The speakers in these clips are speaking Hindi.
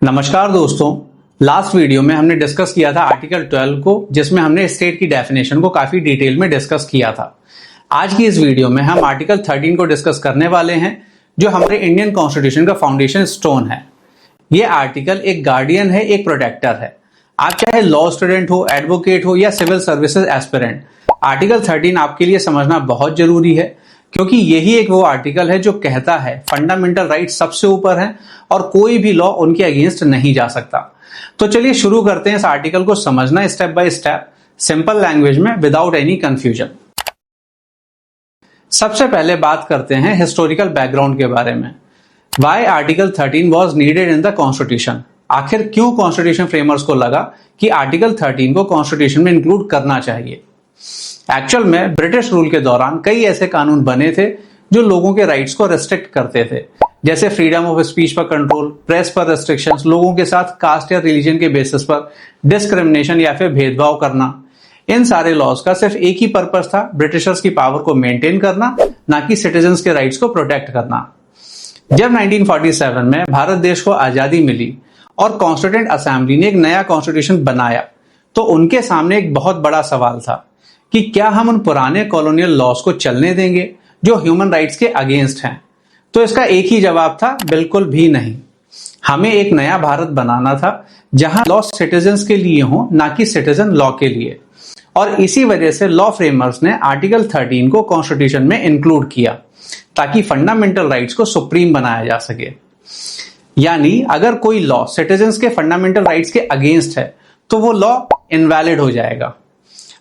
नमस्कार दोस्तों, लास्ट वीडियो में हमने डिस्कस किया था आर्टिकल 12 को, जिसमें हमने स्टेट की डेफिनेशन को काफी डिटेल में डिस्कस किया था। आज की इस वीडियो में हम आर्टिकल 13 को डिस्कस करने वाले हैं, जो हमारे इंडियन कॉन्स्टिट्यूशन का फाउंडेशन स्टोन है। ये आर्टिकल एक गार्डियन है, एक प्रोटेक्टर है। आप चाहे लॉ स्टूडेंट हो, एडवोकेट हो या सिविल सर्विसेज एस्पिरेंट, आर्टिकल 13 आपके लिए समझना बहुत जरूरी है, क्योंकि यही एक वो आर्टिकल है जो कहता है फंडामेंटल राइट सबसे ऊपर है और कोई भी लॉ उनके अगेंस्ट नहीं जा सकता। तो चलिए शुरू करते हैं इस आर्टिकल को समझना step by step, simple language में, विदाउट एनी कंफ्यूजन। सबसे पहले बात करते हैं हिस्टोरिकल बैकग्राउंड के बारे में। Why article 13 was needed in the constitution? आखिर क्यों कॉन्स्टिट्यूशन फ्रेमर्स को लगा कि आर्टिकल 13 को कॉन्स्टिट्यूशन में इंक्लूड करना चाहिए? एक्चुअल में ब्रिटिश रूल के दौरान कई ऐसे कानून बने थे जो लोगों के राइट्स को रेस्ट्रिक्ट करते थे, जैसे फ्रीडम ऑफ स्पीच पर कंट्रोल, प्रेस पर रेस्ट्रिक्शंस, लोगों के साथ कास्ट या रिलीजन के बेसिस पर डिस्क्रिमिनेशन या फिर भेदभाव करना। इन सारे लॉज का सिर्फ एक ही पर्पस था, ब्रिटिशर्स की पावर को मेंटेन करना, ना कि सिटीजन्स के राइट्स को प्रोटेक्ट करना। जब 1947 में भारत देश को आजादी मिली और कॉन्स्टिट्यूएंट असेंबली ने एक नया कॉन्स्टिट्यूशन बनाया, तो उनके सामने एक बहुत बड़ा सवाल था कि क्या हम उन पुराने कॉलोनियल लॉज को चलने देंगे जो ह्यूमन राइट्स के अगेंस्ट हैं? तो इसका एक ही जवाब था, बिल्कुल भी नहीं। हमें एक नया भारत बनाना था जहां लॉ सिटीजन्स के लिए हो, ना कि सिटीजन लॉ के लिए। और इसी वजह से लॉ फ्रेमर्स ने आर्टिकल 13 को कॉन्स्टिट्यूशन में इंक्लूड किया, ताकि फंडामेंटल राइट्स को सुप्रीम बनाया जा सके। यानी अगर कोई लॉ सिटीजन्स के फंडामेंटल राइट्स के अगेंस्ट है तो वो लॉ इनवैलिड हो जाएगा।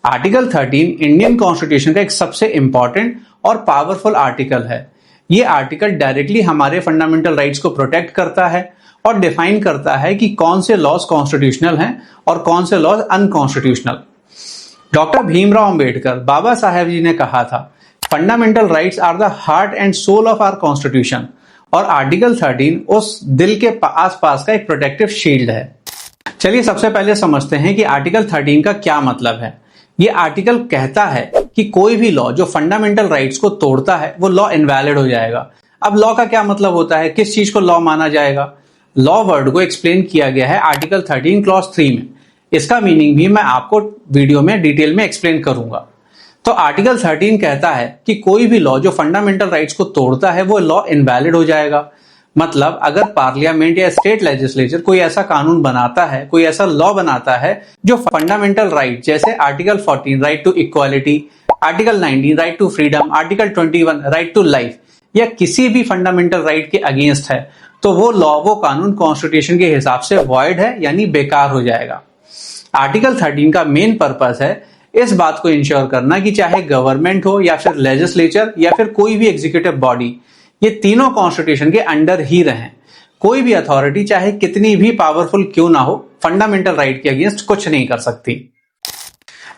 आर्टिकल 13 इंडियन कॉन्स्टिट्यूशन का एक सबसे इंपॉर्टेंट और पावरफुल आर्टिकल है। ये आर्टिकल डायरेक्टली हमारे फंडामेंटल राइट्स को प्रोटेक्ट करता है और डिफाइन करता है कि कौन से लॉज कॉन्स्टिट्यूशनल हैं और कौन से laws unconstitutional. Doctor Bhimrao Ambedkar, Babasaheb ji ने कहा था, fundamental rights are the heart and soul of our constitution. और आर्टिकल 13 उस दिल के आसपास का एक प्रोटेक्टिव शील्ड है। चलिए सबसे पहले समझते हैं कि आर्टिकल 13 का क्या मतलब है। ये आर्टिकल कहता है कि कोई भी लॉ जो फंडामेंटल राइट्स को तोड़ता है वो लॉ इनवैलिड हो जाएगा। अब लॉ का क्या मतलब होता है, किस चीज को लॉ माना जाएगा? लॉ वर्ड को एक्सप्लेन किया गया है आर्टिकल 13 क्लॉज 3 में। इसका मीनिंग भी मैं आपको वीडियो में डिटेल में एक्सप्लेन करूंगा। तो आर्टिकल 13 कहता है कि कोई भी लॉ जो फंडामेंटल राइट्स को तोड़ता है वो लॉ इनवैलिड हो जाएगा। मतलब अगर पार्लियामेंट या स्टेट लेजिस्लेचर कोई ऐसा कानून बनाता है, कोई ऐसा लॉ बनाता है जो फंडामेंटल राइट, जैसे article 14 right to equality, article 19 right to freedom, article 21 right to life, या किसी भी फंडामेंटल राइट के अगेंस्ट है, तो वो लॉ, वो कानून कॉन्स्टिट्यूशन के हिसाब से वॉइड है, यानी बेकार हो जाएगा। आर्टिकल 13 का मेन पर्पस है इस बात को इंश्योर करना कि चाहे गवर्नमेंट हो या फिर लेजिस्लेचर या फिर कोई भी एग्जीक्यूटिव बॉडी, ये तीनों कॉन्स्टिट्यूशन के अंडर ही रहें। कोई भी अथॉरिटी चाहे कितनी भी पावरफुल क्यों ना हो, फंडामेंटल राइट के अगेंस्ट कुछ नहीं कर सकती।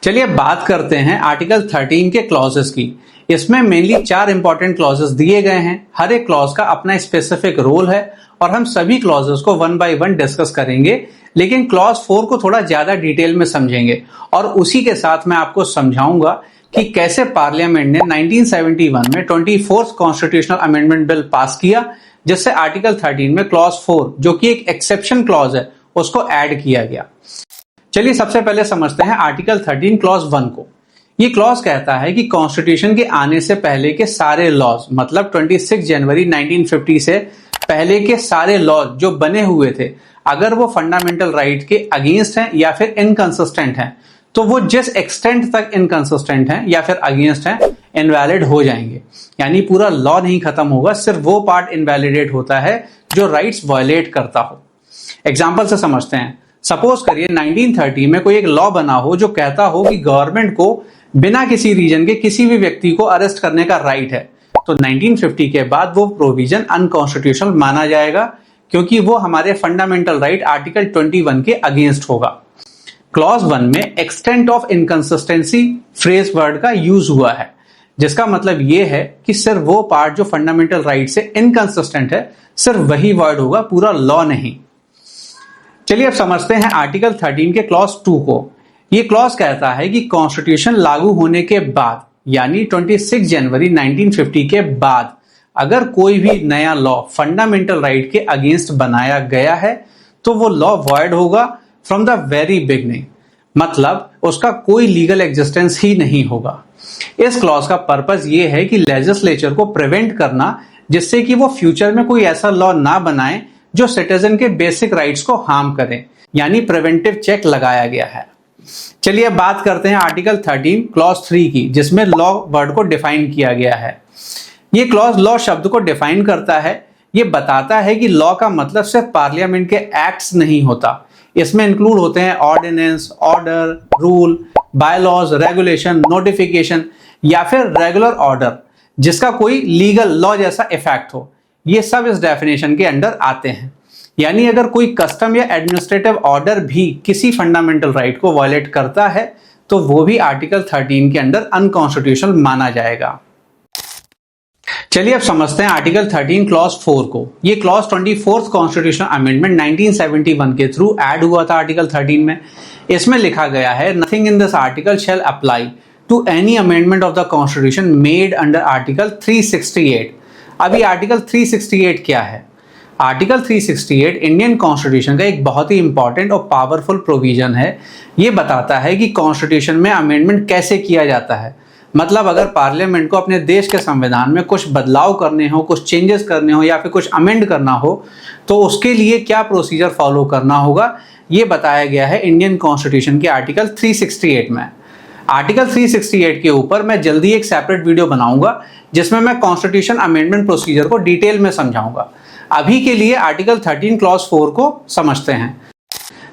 चलिए बात करते हैं आर्टिकल 13 के क्लॉजेस की। इसमें मेनली 4 इंपॉर्टेंट क्लॉजेस दिए गए हैं। हर एक क्लॉज का अपना स्पेसिफिक रोल है और हम सभी क्लॉजेस को 1 बाय 1 डिस्कस करेंगे, लेकिन क्लॉज 4 को थोड़ा ज्यादा डिटेल में समझेंगे और उसी के साथ मैं आपको समझाऊंगा कि कैसे पार्लियामेंट ने 1971 में 24th constitutional amendment bill pass किया, जिससे आर्टिकल 13 में क्लॉज 4, जो कि एक एक्सेप्शन क्लॉज है, उसको ऐड किया गया। चलिए सबसे पहले समझते हैं आर्टिकल 13 क्लॉज 1 को। ये क्लॉज कहता है कि कॉन्स्टिट्यूशन के आने से पहले के सारे लॉज, मतलब 26 जनवरी 1950 से पहले के सारे लॉज जो बने हुए थे, अगर वो फंडामेंटल राइट के अगेंस्ट हैं या फिर इनकंसिस्टेंट हैं, तो वो जिस एक्सटेंट तक इनकंसिस्टेंट हैं या फिर अगेंस्ट हैं, इनवैलिड हो जाएंगे। यानी पूरा लॉ नहीं खत्म होगा, सिर्फ वो पार्ट इनवैलिडेट होता है जो राइट्स वायलेट करता हो। एग्जांपल से समझते हैं। सपोज करिए 1930 में कोई एक लॉ बना हो जो कहता हो कि गवर्नमेंट को बिना किसी रीजन के किसी भी व्यक्ति को अरेस्ट करने का राइट है, तो 1950 के बाद वो प्रोविजन अनकॉन्स्टिट्यूशनल माना जाएगा, क्योंकि वो हमारे फंडामेंटल राइट आर्टिकल 21 के अगेंस्ट होगा। क्लॉज 1 में extent of inconsistency phrase word का यूज हुआ है, जिसका मतलब यह है कि सिर्फ वो पार्ट जो फंडामेंटल राइट से इनकंसिस्टेंट है, सिर्फ वही वर्ड होगा, पूरा लॉ नहीं। चलिए अब समझते हैं आर्टिकल 13 के क्लॉज 2 को। ये क्लॉज कहता है कि कॉन्स्टिट्यूशन लागू होने के बाद, यानी 26 जनवरी 1950 के बाद, अगर कोई भी नया लॉ फंडामेंटल राइट के अगेंस्ट बनाया गया है तो वो लॉ वॉइड होगा फ्रॉम द वेरी बिगनिंग, मतलब उसका कोई लीगल एग्जिस्टेंस ही नहीं होगा। इस क्लॉज का पर्पस ये है कि लेजिस्लेचर को प्रिवेंट करना, जिससे कि वो फ्यूचर में कोई ऐसा लॉ ना बनाए जो सिटीजन के बेसिक राइट्स को हार्म करे, यानी प्रिवेंटिव चेक लगाया गया है। चलिए अब बात करते हैं आर्टिकल 13 क्लॉज 3 की, जिसमें लॉ वर्ड को डिफाइन किया गया है। ये क्लॉज लॉ शब्द को डिफाइन करता है। ये बताता है कि लॉ का मतलब सिर्फ पार्लियामेंट के एक्ट्स नहीं होता, इसमें इंक्लूड होते हैं ordinance, order, rule, bylaws, regulation, notification या फिर रेगुलर ऑर्डर जिसका कोई लीगल लॉ जैसा इफेक्ट हो। ये सब इस डेफिनेशन के अंडर आते हैं। यानी अगर कोई कस्टम या एडमिनिस्ट्रेटिव ऑर्डर भी किसी फंडामेंटल राइट को वायलेट करता है तो वो भी आर्टिकल 13 के अंडर अनकॉन्स्टिट्यूशनल माना जाएगा। चलिए अब समझते हैं आर्टिकल 13 क्लॉज 4 को। ये क्लॉज 24th कॉन्स्टिट्यूशनल अमेंडमेंट 1971 के थ्रू ऐड हुआ था आर्टिकल 13 में। इसमें लिखा गया है, nothing in this article shall apply to any amendment of the constitution made under article 368। अभी आर्टिकल 368 क्या है? आर्टिकल 368 इंडियन कॉन्स्टिट्यूशन का एक बहुत ही इंपॉर्टेंट और पावरफुल प्रोविजन है। ये बताता है कि कॉन्स्टिट्यूशन में अमेंडमेंट कैसे किया जाता है। मतलब अगर पार्लियामेंट को अपने देश के संविधान में कुछ बदलाव करने हो, कुछ चेंजेस करने हो या फिर कुछ अमेंड करना हो तो उसके लिए क्या प्रोसीजर फॉलो करना होगा, ये बताया गया है इंडियन कॉन्स्टिट्यूशन के आर्टिकल 368 में। आर्टिकल 368 के ऊपर मैं जल्दी एक सेपरेट वीडियो बनाऊंगा जिसमें मैं कॉन्स्टिट्यूशन अमेंडमेंट प्रोसीजर को डिटेल में समझाऊंगा। अभी के लिए आर्टिकल 13 क्लॉज 4 को समझते हैं,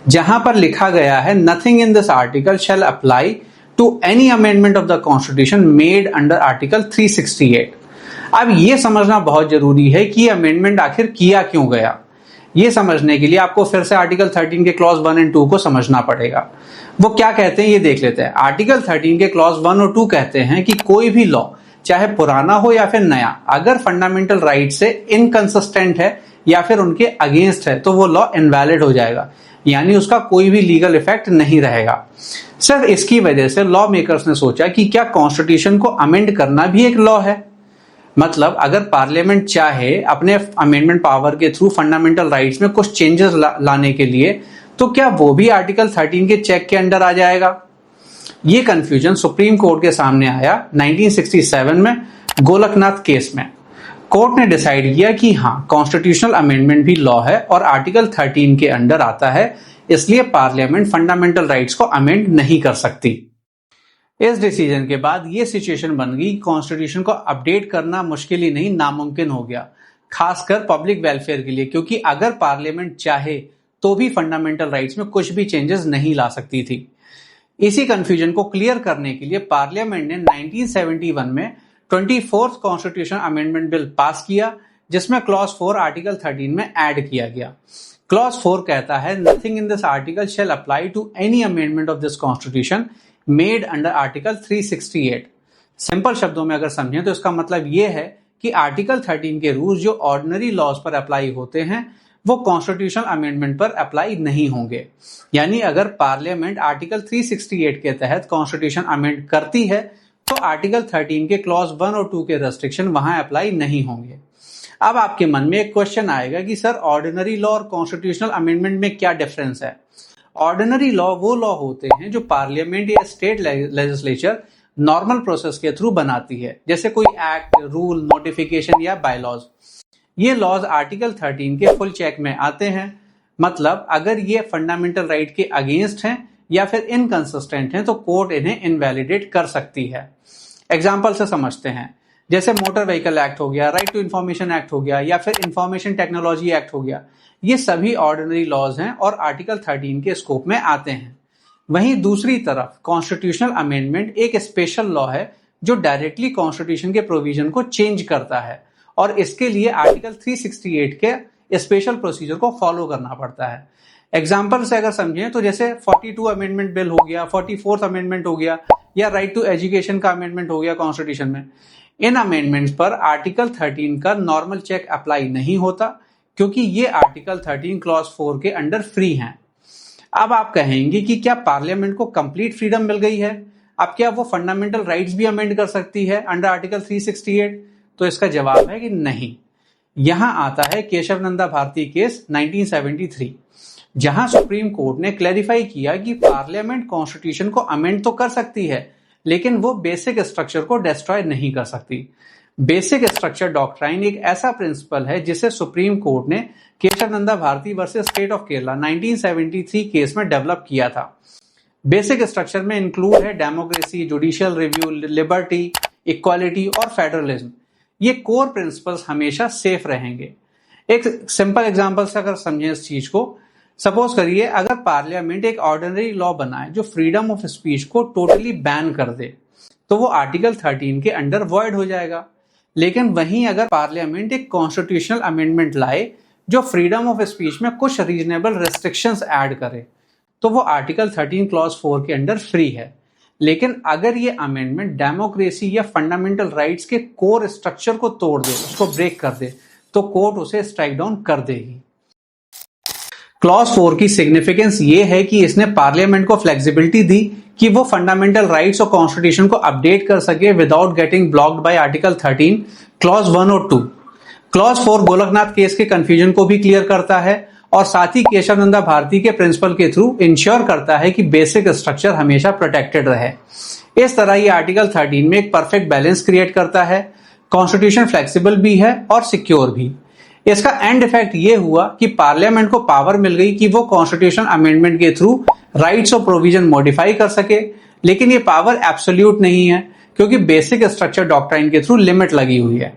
जहां पर लिखा गया है, nothing in this article shall apply to any amendment of the constitution made under article 368। अब ये समझना बहुत जरूरी है कि अमेंडमेंट आखिर किया क्यों गया। ये समझने के लिए आपको फिर से आर्टिकल 13 के क्लॉज 1 और 2 को समझना पड़ेगा। वो क्या कहते हैं ये देख लेते हैं। आर्टिकल 13 के क्लॉज 1 और 2 कहते हैं कि कोई भी लॉ, चाहे पुराना हो या फिर नया, अगर फंडामेंटल राइट से इनकंसिस्टेंट है या फिर उनके अगेंस्ट है तो वो लॉ इनवैलिड हो जाएगा, यानी उसका कोई भी लीगल इफेक्ट नहीं रहेगा। सिर्फ इसकी वजह से लॉ मेकर्स ने सोचा कि क्या कॉन्स्टिट्यूशन को अमेंड करना भी एक लॉ है। मतलब अगर पार्लियामेंट चाहे अपने अमेंडमेंट पावर के थ्रू फंडामेंटल राइट्स में कुछ चेंजेस लाने के लिए, तो क्या वो भी आर्टिकल 13 के चेक के अंडर आ जाएगा। ये कंफ्यूजन सुप्रीम कोर्ट के सामने आया 1967 में गोलकनाथ केस में। कोर्ट ने डिसाइड किया कि हाँ, कॉन्स्टिट्यूशनल अमेंडमेंट भी लॉ है और आर्टिकल 13 के अंडर आता है, इसलिए पार्लियामेंट फंडामेंटल राइट्स को अमेंड नहीं कर सकती। इस डिसीजन के बाद ये सिचुएशन बन गई, कॉन्स्टिट्यूशन को अपडेट करना मुश्किल ही नहीं नामुमकिन हो गया, खासकर पब्लिक वेलफेयर के लिए, क्योंकि अगर पार्लियामेंट चाहे तो भी फंडामेंटल राइट्स में कुछ भी चेंजेस नहीं ला सकती थी। इसी कंफ्यूजन को क्लियर करने के लिए पार्लियामेंट ने 1971 में 24th constitution amendment bill pass किया, जिसमें क्लॉज 4 आर्टिकल 13 में ऐड किया गया। क्लॉज 4 कहता है, nothing in this article shall apply to any amendment of this constitution made under article 368। Simple शब्दों में अगर समझें तो इसका मतलब यह है कि आर्टिकल 13 के रूल्स जो ऑर्डिनरी लॉज पर अप्लाई होते हैं वो कॉन्स्टिट्यूशनल अमेंडमेंट पर अप्लाई नहीं होंगे। यानी अगर पार्लियामेंट आर्टिकल 368 के तहत कॉन्स्टिट्यूशन अमेंड करती है तो आर्टिकल 13 के क्लॉज 1 और 2 के रेस्ट्रिक्शन वहां अप्लाई नहीं होंगे। अब आपके मन में एक क्वेश्चन आएगा कि सर, ऑर्डिनरी लॉ और कॉन्स्टिट्यूशनल अमेंडमेंट में क्या डिफरेंस है। ऑर्डिनरी लॉ वो लॉ होते हैं जो पार्लियामेंट या स्टेट लेजिस्लेचर नॉर्मल प्रोसेस के थ्रू बनाती है, जैसे कोई एक्ट, रूल, नोटिफिकेशन या बायलॉज। ये लॉज आर्टिकल 13 के फुल चेक में आते हैं। मतलब अगर ये फंडामेंटल राइट के अगेंस्ट हैं या फिर इनकंसिस्टेंट हैं तो कोर्ट इन्हें इनवैलिडेट कर सकती है। एग्जाम्पल से समझते हैं, जैसे मोटर व्हीकल एक्ट हो गया, राइट टू इंफॉर्मेशन एक्ट हो गया या फिर इंफॉर्मेशन टेक्नोलॉजी एक्ट हो गया। ये सभी ऑर्डिनरी लॉज हैं और आर्टिकल 13 के स्कोप में आते हैं। वहीं दूसरी तरफ कॉन्स्टिट्यूशनल अमेंडमेंट एक स्पेशल लॉ है जो डायरेक्टली कॉन्स्टिट्यूशन के प्रोविजन को चेंज करता है और इसके लिए आर्टिकल 368 के स्पेशल प्रोसीजर को फॉलो करना पड़ता है। एग्जाम्पल से अगर समझें तो जैसे 42 अमेंडमेंट बिल हो गया, 44th अमेंडमेंट हो गया या राइट टू एजुकेशन का अमेंडमेंट हो गया कॉन्स्टिट्यूशन में। इन अमेंडमेंट्स पर आर्टिकल 13 का नॉर्मल चेक अप्लाई नहीं होता क्योंकि ये आर्टिकल 13 क्लॉज 4 के अंडर फ्री हैं। अब आप कहेंगे कि क्या पार्लियामेंट को कंप्लीट फ्रीडम मिल गई है, अब क्या वो फंडामेंटल राइट्स भी अमेंड कर सकती है अंडर आर्टिकल 368? तो इसका जवाब है कि नहीं। यहां आता है केशव नंदा भारती केस 1973। जहां सुप्रीम कोर्ट ने क्लैरिफाई किया कि पार्लियामेंट कॉन्स्टिट्यूशन को अमेंड तो कर सकती है, लेकिन वो बेसिक स्ट्रक्चर को डिस्ट्रॉय नहीं कर सकती। बेसिक स्ट्रक्चर डॉक्ट्राइन एक ऐसा प्रिंसिपल है जिसे सुप्रीम कोर्ट ने Kesavananda Bharati versus state of Kerala 1973 case में डेवलप किया था। बेसिक स्ट्रक्चर में इंक्लूड है democracy, judicial review, liberty, equality और फेडरलिज्म। ये कोर प्रिंसिपल्स हमेशा सेफ रहेंगे। एक सिंपल एग्जांपल से अगर समझें इस चीज को, सपोज करिए अगर पार्लियामेंट एक ऑर्डिनरी लॉ बनाए जो फ्रीडम ऑफ स्पीच को टोटली बैन कर दे, तो वो आर्टिकल 13 के अंडर वॉइड हो जाएगा। लेकिन वहीं अगर पार्लियामेंट एक कॉन्स्टिट्यूशनल अमेंडमेंट लाए जो फ्रीडम ऑफ स्पीच में कुछ रीजनेबल रेस्ट्रिक्शंस ऐड करे, तो वो आर्टिकल 13 क्लॉज 4 के अंडर फ्री है। लेकिन अगर ये अमेंडमेंट डेमोक्रेसी या फंडामेंटल राइट्स के कोर स्ट्रक्चर को तोड़ दे, उसको ब्रेक कर दे, तो कोर्ट उसे स्ट्राइक डाउन कर देगी। क्लॉज 4 की सिग्निफिकेंस ये है कि इसने पार्लियामेंट को फ्लेक्सिबिलिटी दी कि वो फंडामेंटल राइट्स और कॉन्स्टिट्यूशन को अपडेट कर सके without getting blocked by article 13 clause 1 और 2। क्लॉज 4 गोलकनाथ केस के कंफ्यूजन को भी क्लियर करता है और साथ ही केशवनंदा भारती के प्रिंसिपल के थ्रू इंश्योर करता है कि बेसिक स्ट्रक्चर हमेशा प्रोटेक्टेड रहे। इस तरह ये आर्टिकल 13 में एक परफेक्ट बैलेंस क्रिएट करता है। कॉन्स्टिट्यूशन फ्लेक्सिबल भी है और सिक्योर भी। इसका एंड इफेक्ट ये हुआ कि पार्लियामेंट को पावर मिल गई कि वो कॉन्स्टिट्यूशन अमेंडमेंट के थ्रू राइट्स और प्रोविजन मॉडिफाई कर सके, लेकिन ये पावर एब्सोल्यूट नहीं है क्योंकि बेसिक स्ट्रक्चर डॉक्ट्राइन के थ्रू लिमिट लगी हुई है।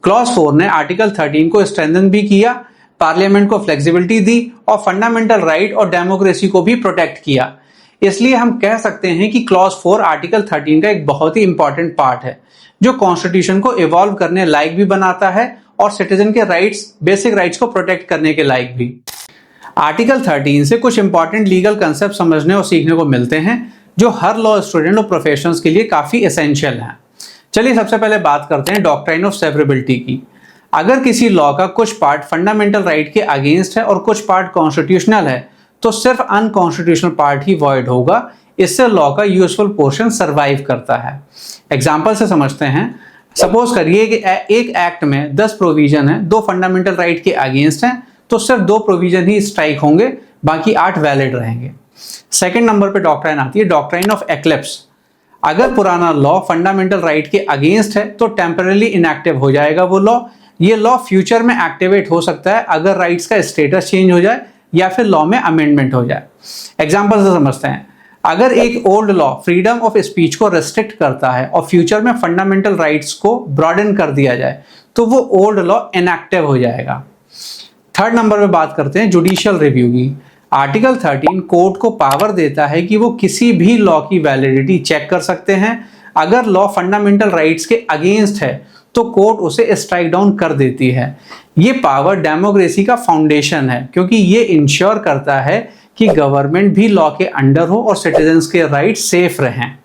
क्लॉज 4 ने आर्टिकल 13 को स्ट्रेंथन भी किया, पार्लियामेंट को फ्लेक्सिबिलिटी दी और फंडामेंटल राइट और डेमोक्रेसी को भी प्रोटेक्ट किया। इसलिए हम कह सकते हैं कि क्लॉज 4 आर्टिकल 13 का एक बहुत ही इंपॉर्टेंट पार्ट है जो कॉन्स्टिट्यूशन को इवॉल्व करने लायक भी बनाता है और सिटीजन के राइट्स, बेसिक राइट्स को प्रोटेक्ट करने के लायक भी। आर्टिकल 13 से कुछ इंपॉर्टेंट लीगल कंसेप्ट समझने और सीखने को मिलते हैं जो हर लॉ स्टूडेंट और प्रोफेशनल्स के लिए काफी एसेंशियल हैं। चलिए सबसे पहले बात करते हैं डॉक्ट्राइन ऑफ सेवरेबिलिटी की। अगर किसी लॉ का कुछ पार्ट फंडामेंटल राइट के अगेंस्ट है और कुछ पार्ट कॉन्स्टिट्यूशनल है, तो सिर्फ अनकॉन्स्टिट्यूशनल पार्ट ही वॉइड होगा। इससे लॉ का यूजफुल पोर्शन सर्वाइव करता है। एग्जाम्पल से समझते हैं। सपोज करिए कि एक एक्ट में 10 प्रोविजन है, 2 फंडामेंटल राइट के अगेंस्ट हैं, तो सिर्फ 2 प्रोविजन ही स्ट्राइक होंगे, बाकी 8 वैलिड रहेंगे। सेकंड नंबर पे डॉक्ट्राइन आती है, डॉक्ट्राइन ऑफ एक्लिप्स। अगर पुराना लॉ फंडामेंटल राइट के अगेंस्ट है तो टेम्पररी इनएक्टिव हो जाएगा वो लॉ। ये लॉ फ्यूचर में एक्टिवेट हो सकता है अगर राइट्स का स्टेटस चेंज हो जाए या फिर लॉ में अमेंडमेंट हो जाए। एग्जाम्पल से समझते हैं। अगर एक old law freedom of speech को रेस्ट्रिक्ट करता है और फ्यूचर में फंडामेंटल राइट्स को ब्रॉडन कर दिया जाए, तो वो ओल्ड लॉ इनएक्टिव हो जाएगा। थर्ड नंबर पे बात करते हैं जुडिशियल रिव्यू की। आर्टिकल 13 कोर्ट को पावर देता है कि वो किसी भी लॉ की वैलिडिटी चेक कर सकते हैं। अगर लॉ फंडामेंटल राइट्स के अगेंस्ट है तो कोर्ट उसे स्ट्राइक डाउन कर देती है। ये पावर डेमोक्रेसी का फाउंडेशन है क्योंकि ये इंश्योर करता है कि गवर्नमेंट भी लॉ के अंडर हो और सिटीजन्स के राइट सेफ रहें।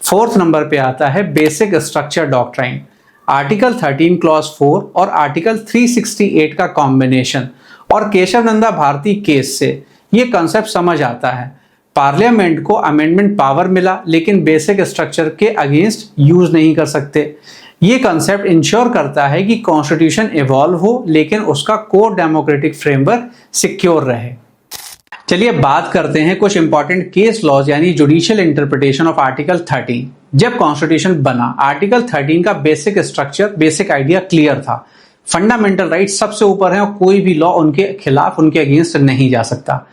फोर्थ नंबर पे आता है basic structure doctrine. Article 13 clause 4 और आर्टिकल 368 का कॉम्बिनेशन और केशवनंदा भारती केस से ये कंसेप्ट समझ आता है। पार्लियामेंट को अमेंडमेंट पावर मिला लेकिन बेसिक स्ट्रक्चर के अगेंस्ट यूज नहीं कर सकते। ये कंसेप्ट इंश्योर करता है कि कॉन्स्टिट्यूशन इवॉल्व हो लेकिन उसका कोर डेमोक्रेटिक फ्रेमवर्क सिक्योर रहे। चलिए बात करते हैं कुछ इंपॉर्टेंट केस लॉज यानी जुडिशियल इंटरप्रिटेशन ऑफ आर्टिकल 13। जब कॉन्स्टिट्यूशन बना, आर्टिकल 13 का basic structure, basic idea clear था। फंडामेंटल राइट सबसे ऊपर है और कोई भी लॉ उनके खिलाफ, उनके अगेंस्ट नहीं जा सकता।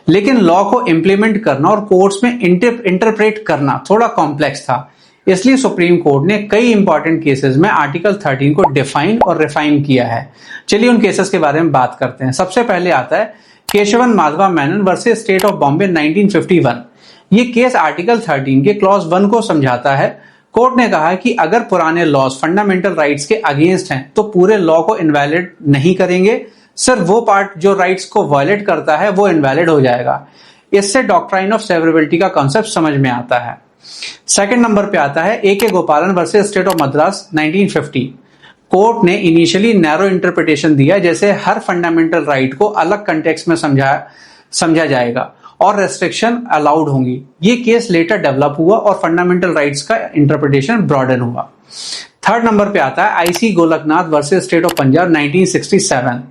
लेकिन लॉ को इंप्लीमेंट करना और कोर्ट्स में इंटरप्रेट करना थोड़ा कॉम्प्लेक्स था। इसलिए सुप्रीम कोर्ट ने कई इंपॉर्टेंट केसेस में आर्टिकल 13 को डिफाइन और रिफाइन किया है। चलिए उन केसेस के बारे में बात करते हैं। सबसे पहले आता है Keshavan Madhava Menon versus state of Bombay 1951। ये केस आर्टिकल 13 के क्लॉज 1 को समझाता है। कोर्ट ने कहा कि अगर पुराने लॉज फंडामेंटल राइट्स के अगेंस्ट हैं तो पूरे लॉ को इनवैलिड नहीं करेंगे, सिर्फ वो पार्ट जो राइट्स को वायलेट करता है वो इनवैलिड हो जाएगा। इससे डॉक्ट्राइन ऑफ सेवरेबिलिटी का कॉन्सेप्ट समझ में आता है। सेकंड नंबर पे आता है ए के गोपालन versus state of Madras 1950। Court ने इनिशियली नैरो इंटरप्रिटेशन दिया, जैसे हर फंडामेंटल राइट को अलग कंटेक्स्ट में समझा जाएगा और रेस्ट्रिक्शन अलाउड होंगी। ये केस लेटर डेवलप हुआ और फंडामेंटल राइट्स का इंटरप्रिटेशन ब्रॉडन हुआ। थर्ड नंबर पे आता है IC Golaknath versus state of Punjab 1967।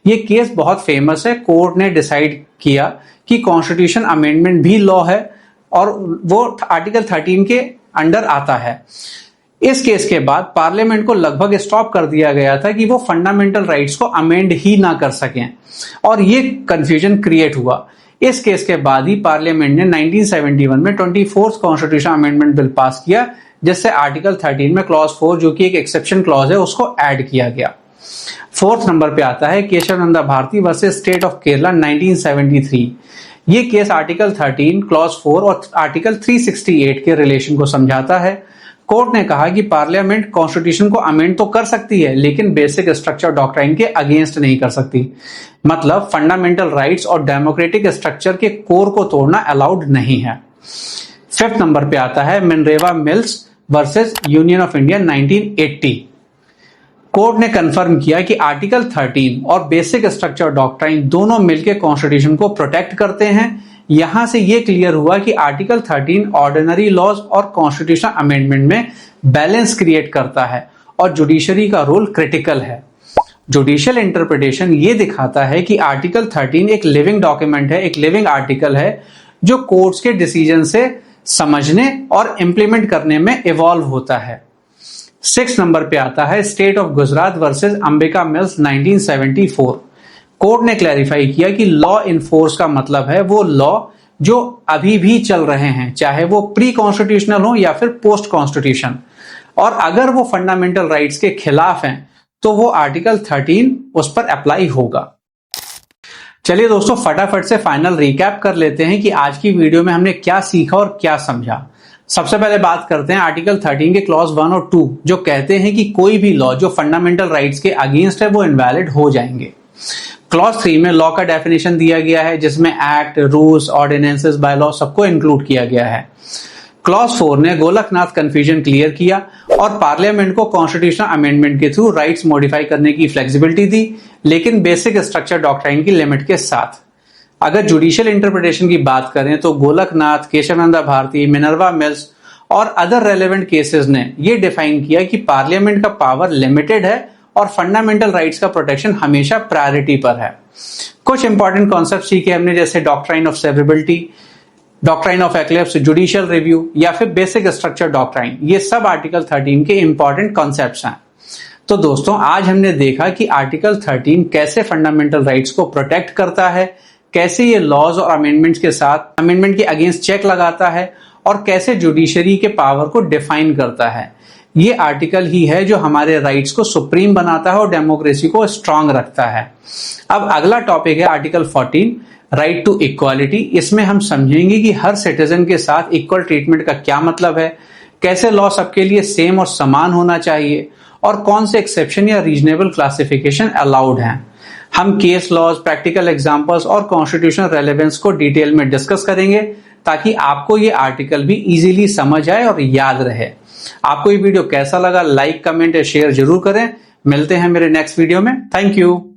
ये केस बहुत फेमस है। कोर्ट ने डिसाइड किया कि कॉन्स्टिट्यूशन अमेंडमेंट भी लॉ है और वो आर्टिकल 13 के अंडर आता है। इस केस के बाद पार्लियामेंट को लगभग स्टॉप कर दिया गया था कि वो फंडामेंटल राइट्स को अमेंड ही ना कर सकें और ये कंफ्यूजन क्रिएट हुआ। इस केस के बाद ही पार्लियामेंट ने 1971 में 24th constitution amendment bill pass किया, जिससे आर्टिकल 13 में क्लॉज 4 जो कि एक एक्सेप्शन क्लॉज है उसको ऐड किया गया। 4th नंबर पे आता है Keshavananda Bharati versus state of Kerala 1973। ये केस आर्टिकल 13 क्लॉज 4 और आर्टिकल 368 के रिलेशन को समझाता है। कोर्ट ने कहा कि पार्लियामेंट कॉन्स्टिट्यूशन को अमेंड तो कर सकती है लेकिन बेसिक स्ट्रक्चर डॉक्ट्राइन के अगेंस्ट नहीं कर सकती। मतलब फंडामेंटल राइट्स और डेमोक्रेटिक स्ट्रक्चर के कोर को तोड़ना अलाउड नहीं है। 5th नंबर पे आता है Minerva mills versus union of India 1980। Court ने कंफर्म किया कि आर्टिकल 13 और बेसिक स्ट्रक्चर डॉक्ट्राइन दोनों मिलकर कॉन्स्टिट्यूशन को प्रोटेक्ट करते हैं। यहां से यह क्लियर हुआ कि आर्टिकल 13 ऑर्डिनरी लॉज और कॉन्स्टिट्यूशन अमेंडमेंट में बैलेंस क्रिएट करता है और जुडिशरी का रोल क्रिटिकल है। जुडिशियल इंटरप्रिटेशन ये दिखाता है कि आर्टिकल 13 एक लिविंग डॉक्यूमेंट है, एक लिविंग आर्टिकल है जो कोर्ट्स के डिसीजन से समझने और इंप्लीमेंट करने में इवॉल्व होता है। 6 नंबर पे आता है state of Gujarat versus Ambika mills 1974। Court ने क्लैरिफाई किया कि लॉ इन फोर्स का मतलब है वो लॉ जो अभी भी चल रहे हैं, चाहे वो प्री कॉन्स्टिट्यूशनल हो या फिर पोस्ट कॉन्स्टिट्यूशन, और अगर वो फंडामेंटल राइट्स के खिलाफ हैं तो वो आर्टिकल 13 उस पर अप्लाई होगा। चलिए दोस्तों, फटाफट से फाइनल रिकैप कर लेते हैं कि आज की वीडियो में हमने क्या सीखा और क्या समझा। सबसे पहले बात करते हैं आर्टिकल 13 के क्लॉज 1 और 2 जो कहते हैं कि कोई भी लॉ जो फंडामेंटल राइट्स के अगेंस्ट है वो इनवैलिड हो जाएंगे। क्लॉज 3 में लॉ का डेफिनेशन दिया गया है जिसमें act, rules, ordinances, by law सबको इंक्लूड किया गया है। क्लॉज 4 ने गोलकनाथ कंफ्यूजन क्लियर किया और पार्लियामेंट को कॉन्स्टिट्यूशनल अमेंडमेंट के थ्रू राइट्स मॉडिफाई करने की फ्लेक्सिबिलिटी दी, लेकिन बेसिक स्ट्रक्चर डॉक्ट्राइन की लिमिट के साथ। अगर जुडिशियल इंटरप्रिटेशन की बात करें तो गोलकनाथ, केशवानंद भारती, मिनर्वा मिल्स और अदर रेलेवेंट केसेस ने यह डिफाइन किया कि पार्लियामेंट का पावर लिमिटेड है और फंडामेंटल राइट्स का प्रोटेक्शन हमेशा प्रायोरिटी पर है। कुछ इंपॉर्टेंट कॉन्सेप्ट सीखे हमने, जैसे doctrine of severability, doctrine of eclipse, judicial review या फिर बेसिक स्ट्रक्चर डॉक्ट्राइन। ये सब आर्टिकल 13 के इंपॉर्टेंट कॉन्सेप्ट्स हैं। तो दोस्तों, आज हमने देखा कि आर्टिकल 13 कैसे फंडामेंटल राइट्स को प्रोटेक्ट करता है, कैसे ये लॉज और अमेंडमेंट्स के साथ अमेंडमेंट के अगेंस्ट चेक लगाता है और कैसे जुडिशरी के पावर को डिफाइन करता है। ये आर्टिकल ही है जो हमारे राइट्स को सुप्रीम बनाता है और डेमोक्रेसी को स्ट्रांग रखता है। अब अगला टॉपिक है आर्टिकल 14, राइट टू इक्वालिटी। इसमें हम समझेंगे कि हर सिटीजन के साथ इक्वल ट्रीटमेंट का क्या मतलब है, कैसे लॉ सबके लिए सेम और समान होना चाहिए और कौन से एक्सेप्शन या रीजनेबल क्लासिफिकेशन अलाउड हैं। हम केस लॉज, प्रैक्टिकल एग्जांपल्स और कॉन्स्टिट्यूशनल रेलेवेंस को डिटेल में डिस्कस करेंगे ताकि आपको ये आर्टिकल भी इजीली समझ आए और याद रहे। आपको ये वीडियो कैसा लगा, लाइक, कमेंट या शेयर जरूर करें। मिलते हैं मेरे नेक्स्ट वीडियो में। Thank you.